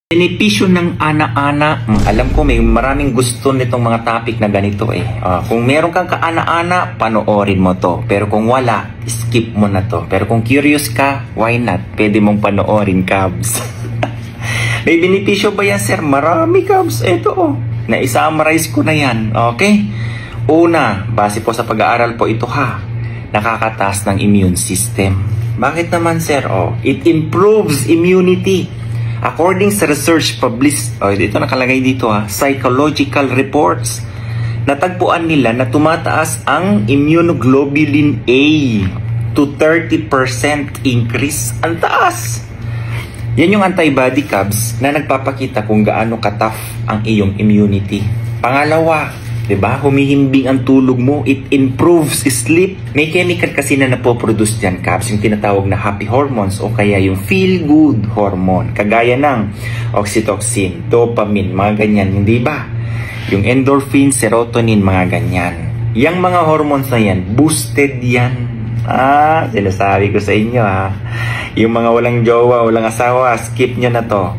Benepisyo ng ana-ana. Alam ko may maraming gusto nitong mga topic na ganito eh. Kung meron kang kaana-ana, panoorin mo to. Pero kung wala, skip mo na to. Pero kung curious ka, why not? Pwede mong panoorin, Cubs. May benepisyo ba yan, sir? Marami, Cubs. Ito oh. Na-summarize ko na yan. Okay? Una, base po sa pag-aaral po ito ha. Nakakataas ng immune system. Bakit naman, sir? It improves immunity. According sa research published, dito nakalagay dito psychological reports, natagpuan nila na tumataas ang immunoglobulin A to 30% increase. Ang taas! Yan yung antibody, Cubs, na nagpapakita kung gaano ka-tough ang iyong immunity. Pangalawa, diba, humihimbing ang tulog mo, it improves sleep. May chemical kasi na napoproduce dyan, Cubs, yung tinatawag na happy hormones o kaya yung feel-good hormone. Kagaya ng oxytocin, dopamine, mga ganyan, hindi ba? Yung endorphin, serotonin, mga ganyan. Yang mga hormones na yan, boosted yan. Sinasabi ko sa inyo Yung mga walang jowa, walang asawa, skip nyo na to.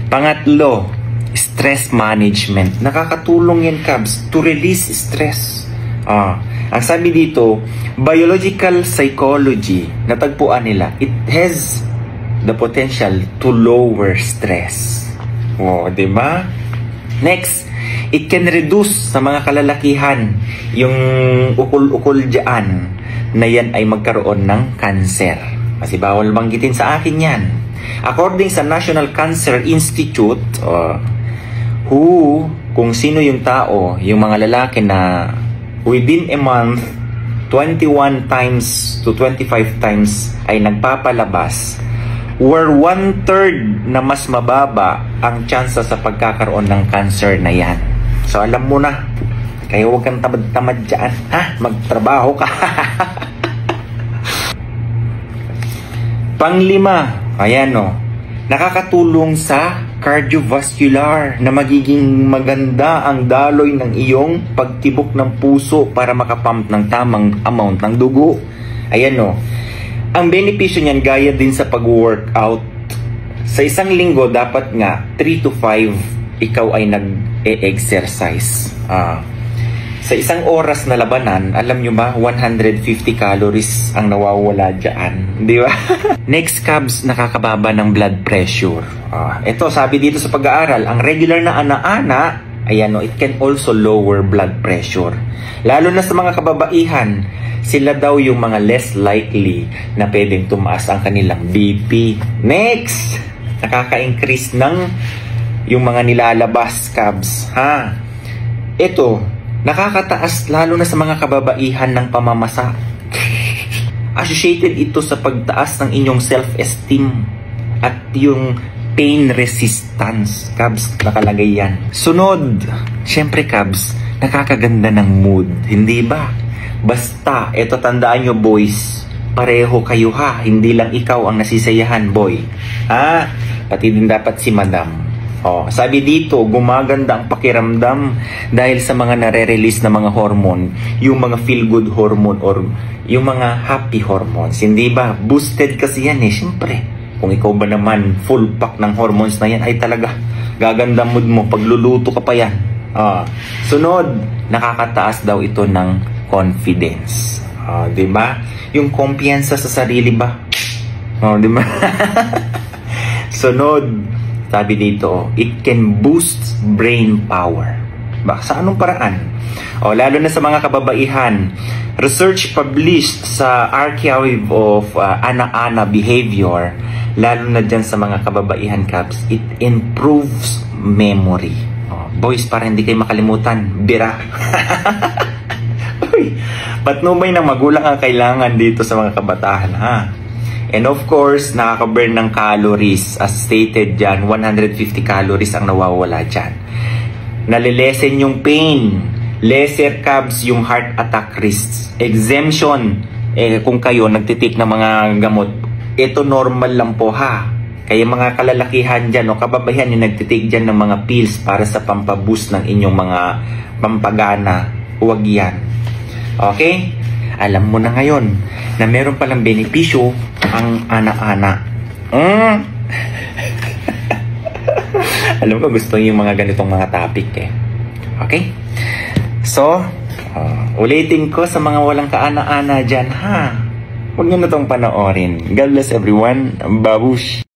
Pangatlo, stress management. Nakakatulong yan, Cubs, to release stress. Ang sabi dito, biological psychology, natagpuan nila, it has the potential to lower stress. Diba? Next, it can reduce sa mga kalalakihan yung ukol-ukol dyan na yan ay magkaroon ng cancer. Kasi bawal banggitin sa akin yan. According sa National Cancer Institute, kung sino yung tao, yung mga lalaki na within a month, 21 times to 25 times ay nagpapalabas, were 1/3 na mas mababa ang tsansa sa pagkakaroon ng cancer na yan. So alam mo na, kaya huwag kang tamad-tamad dyan. Magtrabaho ka. Panglima, ayan nakakatulong sa cardiovascular na magiging maganda ang daloy ng iyong pagtibok ng puso para makapump ng tamang amount ng dugo. Ayan ang benepisyo niyan gaya din sa pag-workout. Sa isang linggo, dapat nga 3 to 5 ikaw ay nag-e-exercise. Sa isang oras na labanan, alam nyo ba, 150 calories ang nawawala dyan. Di ba? Next, Cubs, nakakababa ng blood pressure. Ito, sabi dito sa pag-aaral, ang regular na ana-ana, it can also lower blood pressure. Lalo na sa mga kababaihan, sila daw yung mga less likely na pwedeng tumaas ang kanilang BP. Next, nakaka-increase ng yung mga nilalabas, Cubs. Ito, nakakataas lalo na sa mga kababaihan ng pamamasa. Associated ito sa pagtaas ng inyong self-esteem at yung pain resistance. Cubs, nakalagay yan. Sunod, syempre, Cubs, nakakaganda ng mood. Hindi ba? Basta, eto tandaan nyo, boys, pareho kayo hindi lang ikaw ang nasisayahan, boy. Pati din dapat si madam. Sabi dito, gumaganda ang pakiramdam dahil sa mga nare-release na mga hormone, yung mga feel-good hormone or yung mga happy hormones. Hindi ba? Boosted kasi yan siyempre. Kung ikaw ba naman full pack ng hormones na yan, ay talaga gaganda mood mo, pagluluto ka pa yan. Sunod, nakakataas daw ito ng confidence. Diba? Yung kumpiyansa sa sarili ba? Diba? Sunod, sabi dito, it can boost brain power. Sa anong paraan? Lalo na sa mga kababaihan. Research published sa Archive of Ana-Ana Behavior, lalo na dyan sa mga kababaihan, Cubs, it improves memory. Boys, para hindi kayo makalimutan, bira. Patnubay ng magulang ang kailangan dito sa mga kabataan, And of course, nakaka-burn ng calories. As stated dyan, 150 calories ang nawawala dyan. Nalilesen yung pain. Lesser, Cubs, yung heart attack risks. Exemption, kung kayo nagtitik ng mga gamot, ito normal lang po Kaya mga kalalakihan dyan, kababayan yung nagtitik dyan ng mga pills para sa pampaboost ng inyong mga pampagana. Huwag yan. Okay? Alam mo na ngayon na meron palang benepisyo ang ana-ana. Alam ko gusto niyo yung mga ganitong mga topic eh. Okay? So, ulitin ko sa mga walang kaana-ana dyan, ha? Huwag nyo na itong panoorin. God bless everyone. Babush!